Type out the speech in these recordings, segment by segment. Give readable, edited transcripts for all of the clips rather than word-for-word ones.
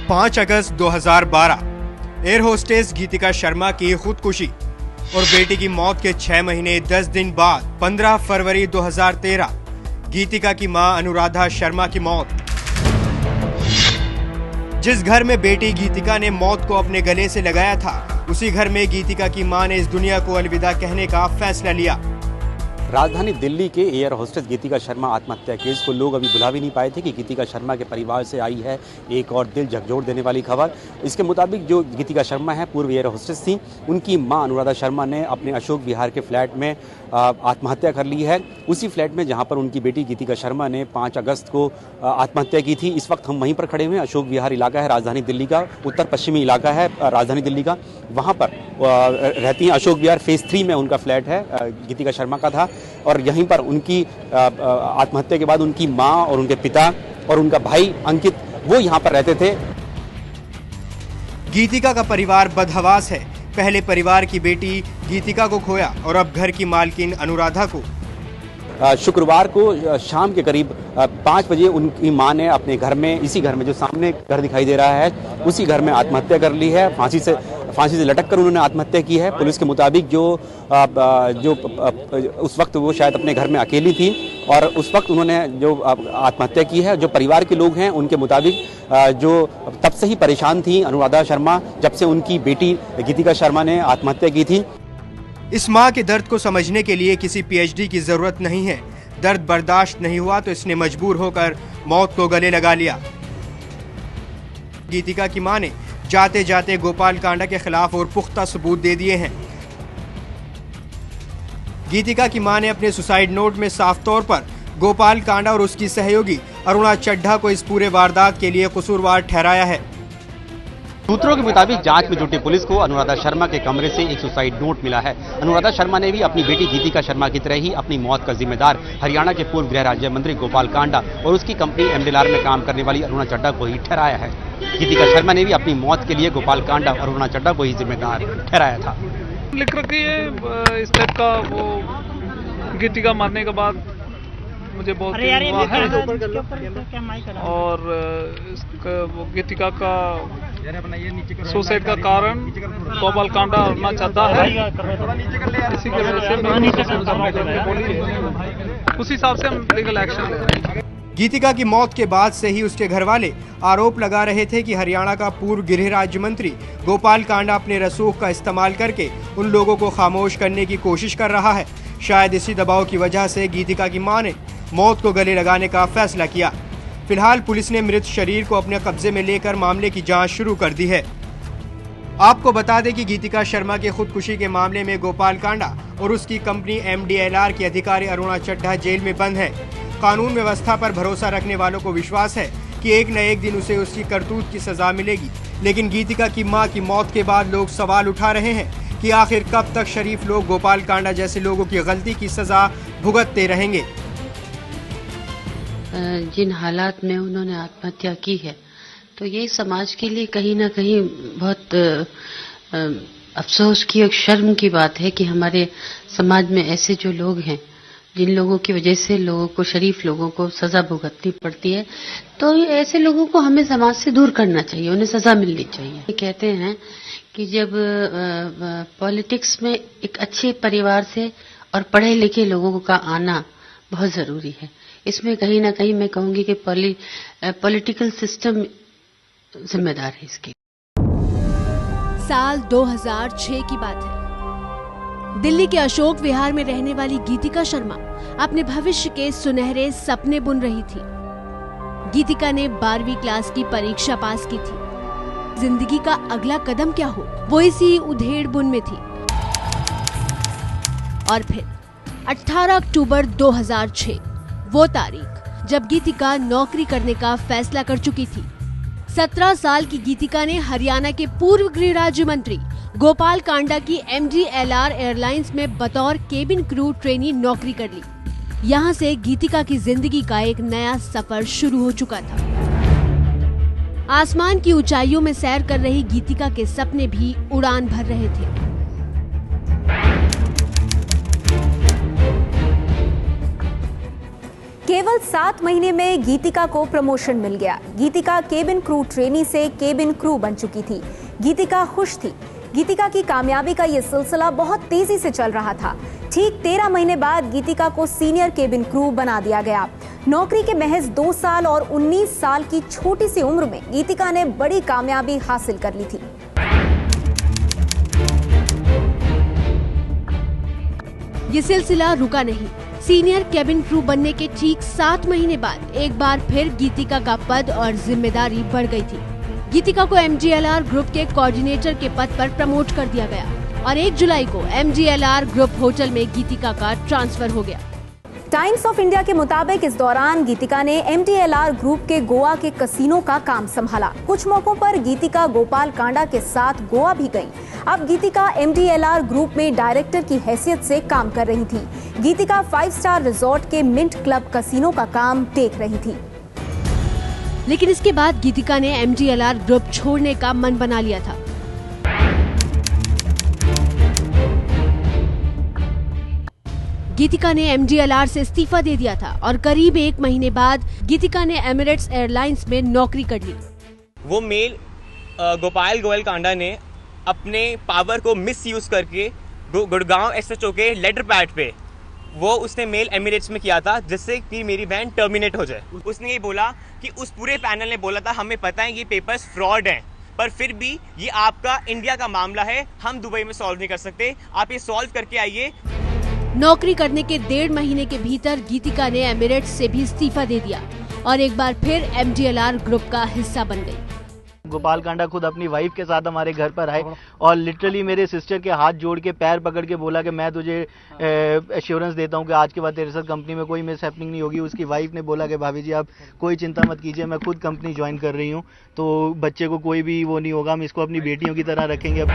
5 अगस्त 2012 air hostess गीतिका शर्मा की खुदकुशी और बेटी की मौत के 6 महीने 10 दिन बाद 15 फरवरी 2013 गीतिका की मां अनुराधा शर्मा की मौत। जिस घर में बेटी गीतिका ने मौत को अपने गले से लगाया था, उसी घर में गीतिका की मां ने इस दुनिया को अलविदा कहने का फैसला लिया। राजधानी दिल्ली के एयर होस्टेस गीतिका शर्मा आत्महत्या केस को लोग अभी भुला भी नहीं पाए थे कि गीतिका शर्मा के परिवार से आई है एक और दिल झकझोर देने वाली खबर। इसके मुताबिक जो गीतिका शर्मा है पूर्व एयर होस्टेस थी, उनकी मां अनुराधा शर्मा ने अपने अशोक विहार के फ्लैट में आत्महत्या कर ली है। उसी फ्लैट में जहां पर उनकी बेटी गीतिका शर्मा ने 5 अगस्त को आत्महत्या की थी। इस वक्त हम वहीं पर खड़े हुए हैं। अशोक विहार इलाका है राजधानी दिल्ली का, उत्तर पश्चिमी इलाका है राजधानी दिल्ली का। वहाँ पर रहती हैं अशोक विहार फेज 3 में उनका फ्लैट है, गीतिका शर्मा का था। और यहीं पर उनकी आत्महत्या के बाद उनकी माँ और उनके पिता और उनका भाई अंकित वो यहाँ पर रहते थे। गीतिका का परिवार बदहवास है। पहले परिवार की बेटी गीतिका को खोया और अब घर की मालकिन अनुराधा को। शुक्रवार को शाम के करीब 5 बजे उनकी मां ने अपने घर में, इसी घर में जो सामने घर दिखाई दे रहा है, उसी घर में आत्महत्या कर ली है। फांसी से लटक कर उन्होंने आत्महत्या की है। पुलिस के मुताबिक जो उस वक्त वो शायद अपने घर में अकेली थी और उस वक्त उन्होंने जो आत्महत्या की है। जो परिवार के लोग हैं उनके मुताबिक जो तब से ही परेशान थी अनुराधा शर्मा, जब से उनकी बेटी गीतिका शर्मा ने आत्महत्या की थी। इस मां के दर्द को समझने के लिए किसी पीएचडी की जरूरत नहीं है। दर्द बर्दाश्त नहीं हुआ तो इसने मजबूर होकर मौत को गले लगा लिया। गीतिका की मां ने जाते जाते गोपाल कांडा के खिलाफ और पुख्ता सबूत दे दिए हैं। गीतिका की मां ने अपने सुसाइड नोट में साफ तौर पर गोपाल कांडा और उसकी सहयोगी अरुणा चड्ढा को इस पूरे वारदात के लिए कसूरवार ठहराया है। सूत्रों के मुताबिक जांच में जुटी पुलिस को अनुराधा शर्मा के कमरे से एक सुसाइड नोट मिला है। अनुराधा शर्मा ने भी अपनी बेटी गीतिका शर्मा की तरह ही अपनी मौत का जिम्मेदार हरियाणा के पूर्व गृह राज्य मंत्री गोपाल कांडा और उसकी कंपनी एमडीएलआर में काम करने वाली अरुणा चड्ढा को ही ठहराया है। गीतिका शर्मा ने भी अपनी मौत के लिए गोपाल कांडा और अरुणा चड्ढा को ही जिम्मेदार ठहराया था। लिख रखी है इस टाइप का, वो गीतिका मारने के बाद मुझे बहुत हुआ है और वो गीतिका का सुसाइड का कारण गोपाल कांडा और अरुणा चड्ढा है। इसी की वजह से उस हिसाब से हम लीगल एक्शन ले रहे हैं। गीतिका की मौत के बाद से ही उसके घर वाले आरोप लगा रहे थे कि हरियाणा का पूर्व गृह राज्य मंत्री गोपाल कांडा अपने रसूख का इस्तेमाल करके उन लोगों को खामोश करने की कोशिश कर रहा है। शायद इसी दबाव की वजह से गीतिका की मां ने मौत को गले लगाने का फैसला किया। फिलहाल पुलिस ने मृत शरीर को अपने कब्जे में लेकर मामले की जांच शुरू कर दी है। आपको बता दें कि गीतिका शर्मा की खुदकुशी के मामले में गोपाल कांडा और उसकी कंपनी एमडीएलआर की अधिकारी अरुणा चड्ढा जेल में बंद है। कानून व्यवस्था पर भरोसा रखने वालों को विश्वास है कि एक न एक दिन उसे उसकी करतूत की सजा मिलेगी। लेकिन गीतिका की मां की मौत के बाद लोग सवाल उठा रहे हैं कि आखिर कब तक शरीफ लोग गोपाल कांडा जैसे लोगों की गलती की सजा भुगतते रहेंगे। जिन हालात में उन्होंने आत्महत्या की है, तो ये समाज के लिए कहीं ना कहीं बहुत अफसोस की और शर्म की बात है कि हमारे समाज में ऐसे जो लोग हैं, जिन लोगों की वजह से लोगों को, शरीफ लोगों को सजा भुगतनी पड़ती है, तो ऐसे लोगों को हमें समाज से दूर करना चाहिए, उन्हें सजा मिलनी चाहिए। कहते हैं कि जब पॉलिटिक्स में एक अच्छे परिवार से और पढ़े लिखे लोगों का आना बहुत जरूरी है। इसमें कहीं ना कहीं मैं कहूंगी कि पॉलिटिकल सिस्टम जिम्मेदार है इसके। साल 2006 की बात है। दिल्ली के अशोक विहार में रहने वाली गीतिका शर्मा अपने भविष्य के सुनहरे सपने बुन रही थी। गीतिका ने 12वीं क्लास की परीक्षा पास की थी। जिंदगी का अगला कदम क्या हो, वो इसी उधेड़ बुन में थी। और फिर 18 अक्टूबर 2006 वो तारीख जब गीतिका नौकरी करने का फैसला कर चुकी थी। 17 साल की गीतिका ने हरियाणा के पूर्व गृह राज्य मंत्री गोपाल कांडा की एमडीएलआर एयरलाइंस में बतौर केबिन क्रू ट्रेनी नौकरी कर ली। यहाँ से गीतिका की जिंदगी का एक नया सफर शुरू हो चुका था। आसमान की ऊंचाइयों में सैर कर रही गीतिका के सपने भी उड़ान भर रहे थे। केवल 7 महीने में गीतिका को प्रमोशन मिल गया। गीतिका केबिन क्रू ट्रेनी से केबिन क्रू बन चुकी थी। गीतिका खुश थी। गीतिका की कामयाबी का ये सिलसिला बहुत तेजी से चल रहा था। ठीक 13 महीने बाद गीतिका को सीनियर केबिन क्रू बना दिया गया। नौकरी के महज 2 साल और 19 साल की छोटी सी उम्र में गीतिका ने बड़ी कामयाबी हासिल कर ली थी। ये सिलसिला रुका नहीं। सीनियर केबिन क्रू बनने के ठीक 7 महीने बाद एक बार फिर गीतिका का पद और जिम्मेदारी बढ़ गई थी। गीतिका को MGLR ग्रुप के कोऑर्डिनेटर के पद पर प्रमोट कर दिया गया और 1 जुलाई को MGLR ग्रुप होटल में गीतिका का ट्रांसफर हो गया। टाइम्स ऑफ इंडिया के मुताबिक इस दौरान गीतिका ने MGLR ग्रुप के गोवा के कसीनो का काम संभाला। कुछ मौकों पर गीतिका गोपाल कांडा के साथ गोवा भी गई। अब गीतिका MGLR ग्रुप में डायरेक्टर की हैसियत से काम कर रही थी। गीतिका 5 स्टार रिजॉर्ट के मिंट क्लब कसीनो का काम देख रही थी। लेकिन इसके बाद गीतिका ने MGLR ग्रुप छोड़ने का मन बना लिया था। गीतिका ने MGLR से इस्तीफा दे दिया था और करीब 1 महीने बाद गीतिका ने एमिरेट्स एयरलाइंस में नौकरी कर ली। वो मेल गोपाल गोयल कांडा ने अपने पावर को मिसयूज करके गुड़गांव SHO के लेटर पैड पे वो उसने मेल एमिरेट्स में किया था, जिससे कि मेरी बहन टर्मिनेट हो जाए। उसने ये बोला कि उस पूरे पैनल ने बोला था हमें पता है ये पेपर्स फ्रॉड हैं, पर फिर भी ये आपका इंडिया का मामला है, हम दुबई में सॉल्व नहीं कर सकते, आप ये सॉल्व करके आइए। नौकरी करने के 1.5 महीने के भीतर गीतिका ने एमिरेट्स से भी इस्तीफा दे दिया और एक बार फिर MGLR ग्रुप का हिस्सा बन गई। गोपाल कांडा खुद अपनी वाइफ के साथ हमारे घर पर आए और लिटरली मेरे सिस्टर के हाथ जोड़ के पैर पकड़ के बोला कि मैं तुझे एश्योरेंस देता हूं कि आज के बाद तेरे साथ कंपनी में कोई मिस हैपनिंग नहीं होगी। उसकी वाइफ ने बोला कि भाभी जी आप कोई चिंता मत कीजिए, मैं खुद कंपनी ज्वाइन कर रही हूं, तो बच्चे को कोई भी वो नहीं होगा, हम इसको अपनी बेटियों की तरह रखेंगे।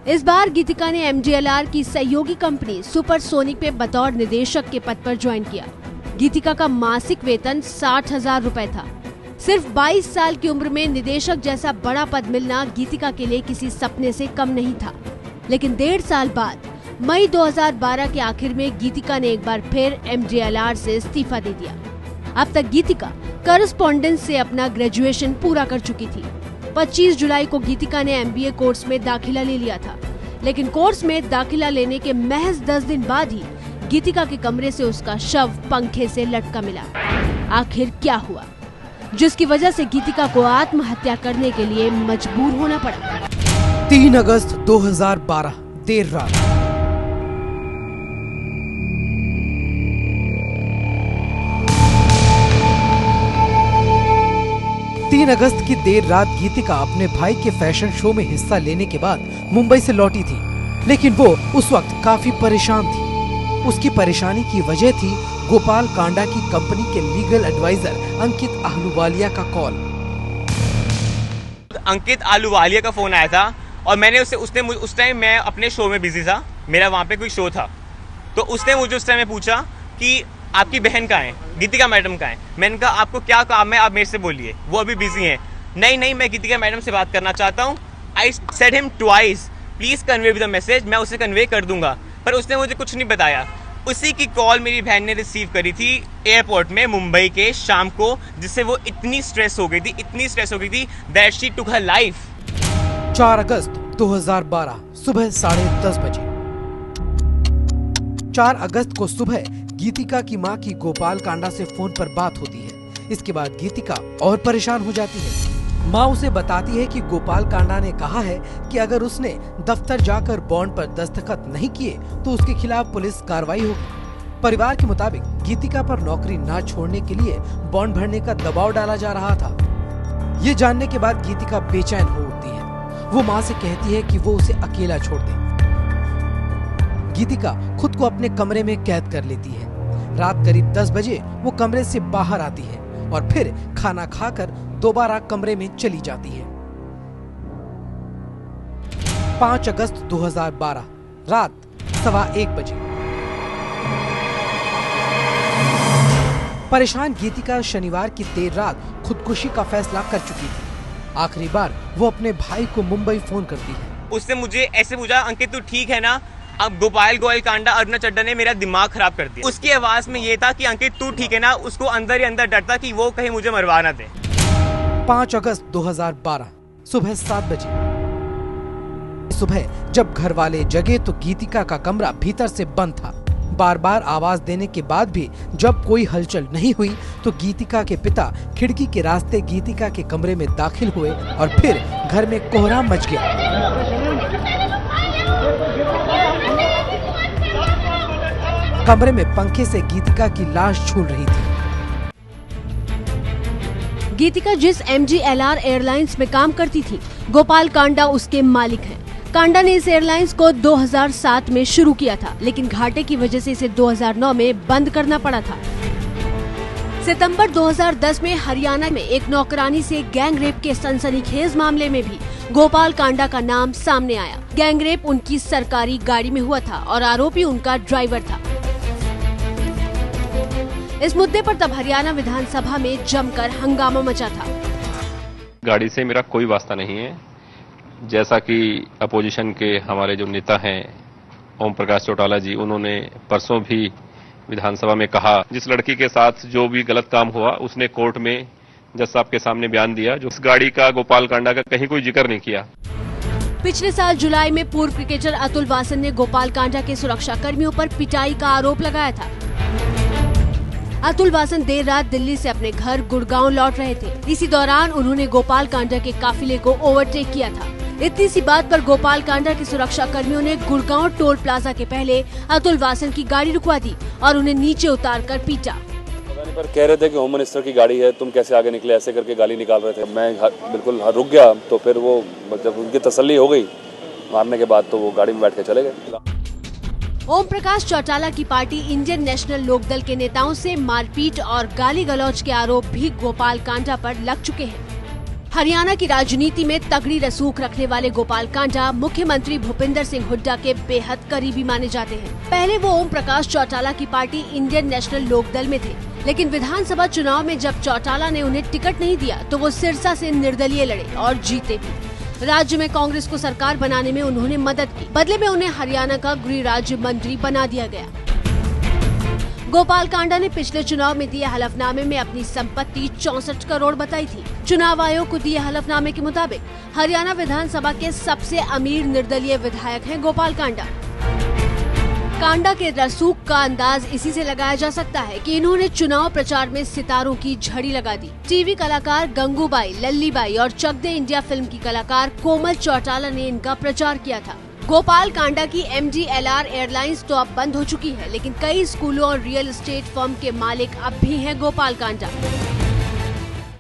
इस बार गीतिका ने MGLR की सहयोगी कंपनी सुपरसोनिक पे बतौर निदेशक के पद पर ज्वाइन किया। गीतिका का मासिक वेतन 60,000 रुपए था। सिर्फ 22 साल की उम्र में निदेशक जैसा बड़ा पद मिलना गीतिका के लिए किसी सपने से कम नहीं था। लेकिन 1.5 साल बाद मई 2012 के आखिर में गीतिका ने एक बार फिर MGLR से इस्तीफा दे दिया। अब तक गीतिका करस्पॉन्डेंस से अपना ग्रेजुएशन पूरा कर चुकी थी। 25 जुलाई को गीतिका ने MBA कोर्स में दाखिला ले लिया था, लेकिन कोर्स में दाखिला लेने के महज 10 दिन बाद ही गीतिका के कमरे से उसका शव पंखे से लटका मिला। आखिर क्या हुआ जिसकी वजह से गीतिका को आत्महत्या करने के लिए मजबूर होना पड़ा? 3 अगस्त 2012 देर रात। अगस्त की देर रात गीतिका अपने भाई के फैशन शो में हिस्सा लेने के बाद मुंबई से लौटी थी, लेकिन वो उस वक्त काफी परेशान थी। उसकी परेशानी की वजह थी गोपाल कांडा की कंपनी के लीगल एडवाइजर अंकित आहलूवालिया का कॉल। अंकित आहलूवालिया का फोन आया था और मैंने उसने उस टाइम मैं अपने शो में बिजी था, मेरा वहाँ पे कोई शो था, तो उसने मुझे उस टाइम में पूछा कि आपकी बहन कहाँ है, गीतिका मैडम कहाँ है। मैंने कहा आपको क्या काम है, आप मेरे से बोलिए, वो अभी बिजी हैं। नहीं मैं गीतिका मैडम से बात करना चाहता हूँ। I said him twice please convey with the message, मैं उसे कन्वे कर दूंगा, पर उसने मुझे कुछ नहीं बताया। उसी की कॉल मेरी बहन ने रिसीव करी थी एयरपोर्ट में मुंबई के शाम को, जिससे वो इतनी स्ट्रेस हो गई थी that she took her life. 4 अगस्त 2012 सुबह 10:30 बजे। 4 अगस्त को सुबह गीतिका की मां की गोपाल कांडा से फोन पर बात होती है। इसके बाद गीतिका और परेशान हो जाती है। मां उसे बताती है कि गोपाल कांडा ने कहा है कि अगर उसने दफ्तर जाकर बॉन्ड पर दस्तखत नहीं किए तो उसके खिलाफ पुलिस कार्रवाई होगी। परिवार के मुताबिक गीतिका पर नौकरी न छोड़ने के लिए बॉन्ड भरने का दबाव डाला जा रहा था। ये जानने के बाद गीतिका बेचैन हो उठती है। वो मां से कहती है कि वो उसे अकेला छोड़ दे। गीतिका खुद को अपने कमरे में कैद कर लेती है। रात करीब 10 बजे वो कमरे से बाहर आती है और फिर खाना खाकर दोबारा कमरे में चली जाती है। 5 अगस्त 2012 रात 1:15 बजे। परेशान गीतिका शनिवार की देर रात खुदकुशी का फैसला कर चुकी थी। आखिरी बार वो अपने भाई को मुंबई फोन करती है। उसने मुझे ऐसे पूछा, अंकित तू ठीक है ना? अब गोपाल कांडा अर्जुन चड्डा ने मेरा दिमाग खराब कर दिया। उसकी आवाज में ये था कि अंकित तू ठीक है ना, उसको अंदर ही अंदर डर था कि वो कहीं मुझे मरवा ना दे। 5 अगस्त 2012 सुबह 7 बजे सुबह जब घर वाले जगे तो गीतिका का कमरा भीतर से बंद था। बार बार आवाज देने के बाद भी जब कोई हलचल नहीं हुई तो गीतिका के पिता खिड़की के रास्ते गीतिका के कमरे में दाखिल हुए और फिर घर में कोहराम मच गया। कमरे में पंखे से गीतिका की लाश झूल रही थी। गीतिका जिस MGLR एयरलाइंस में काम करती थी, गोपाल कांडा उसके मालिक हैं। कांडा ने इस एयरलाइंस को 2007 में शुरू किया था, लेकिन घाटे की वजह से इसे 2009 में बंद करना पड़ा था। सितंबर 2010 में हरियाणा में एक नौकरानी से गैंग रेप के सनसनीखेज मामले में भी गोपाल कांडा का नाम सामने आया। गैंग रेप उनकी सरकारी गाड़ी में हुआ था और आरोपी उनका ड्राइवर था। इस मुद्दे पर तब हरियाणा विधानसभा में जमकर हंगामा मचा था। गाड़ी से मेरा कोई वास्ता नहीं है। जैसा कि अपोजिशन के हमारे जो नेता हैं ओम प्रकाश चौटाला जी, उन्होंने परसों भी विधानसभा में कहा, जिस लड़की के साथ जो भी गलत काम हुआ उसने कोर्ट में जज साहब के सामने बयान दिया। जो इस गाड़ी का गोपाल कांडा का कहीं कोई जिक्र नहीं किया। पिछले साल जुलाई में पूर्व क्रिकेटर अतुल वासन ने गोपाल कांडा के सुरक्षा कर्मियों पर पिटाई का आरोप लगाया था। अतुल वासन देर रात दिल्ली से अपने घर गुड़गांव लौट रहे थे। इसी दौरान उन्होंने गोपाल कांडा के काफिले को ओवरटेक किया था। इतनी सी बात पर गोपाल कांडा के सुरक्षा कर्मियों ने गुड़गांव टोल प्लाजा के पहले अतुल वासन की गाड़ी रुकवा दी और उन्हें नीचे उतारकर पीटा। पर कह रहे थे कि होम मिनिस्टर की गाड़ी है, तुम कैसे आगे निकले, ऐसे करके गाली निकाल रहे थे। मैं बिल्कुल रुक गया, तो फिर वो जब उनकी तसल्ली हो गई मारने के बाद तो वो गाड़ी में बैठ के चले गए। ओम प्रकाश चौटाला की पार्टी इंडियन नेशनल लोकदल के नेताओं से मारपीट और गाली गलौज के आरोप भी गोपाल कांडा पर लग चुके हैं। हरियाणा की राजनीति में तगड़ी रसूख रखने वाले गोपाल कांडा मुख्यमंत्री भूपिंदर सिंह हुड्डा के बेहद करीबी माने जाते हैं। पहले वो ओम प्रकाश चौटाला की पार्टी इंडियन नेशनल लोकदल में थे, लेकिन विधानसभा चुनाव में जब चौटाला ने उन्हें टिकट नहीं दिया तो वो सिरसा से निर्दलीय लड़े और जीते भी। राज्य में कांग्रेस को सरकार बनाने में उन्होंने मदद की। बदले में उन्हें हरियाणा का गृह राज्य मंत्री बना दिया गया। गोपाल कांडा ने पिछले चुनाव में दिए हलफनामे में अपनी संपत्ति 64 करोड़ बताई थी। चुनाव आयोग को दिए हलफनामे के मुताबिक हरियाणा विधानसभा के सबसे अमीर निर्दलीय विधायक हैं गोपाल कांडा। कांडा के रसूख का अंदाज इसी से लगाया जा सकता है कि इन्होंने चुनाव प्रचार में सितारों की झड़ी लगा दी। टीवी कलाकार गंगूबाई, लल्लीबाई और चक दे इंडिया फिल्म की कलाकार कोमल चौटाला ने इनका प्रचार किया था। गोपाल कांडा की MGLR एयरलाइंस तो अब बंद हो चुकी है, लेकिन कई स्कूलों और रियल एस्टेट फर्म के मालिक अब भी हैं गोपाल कांडा।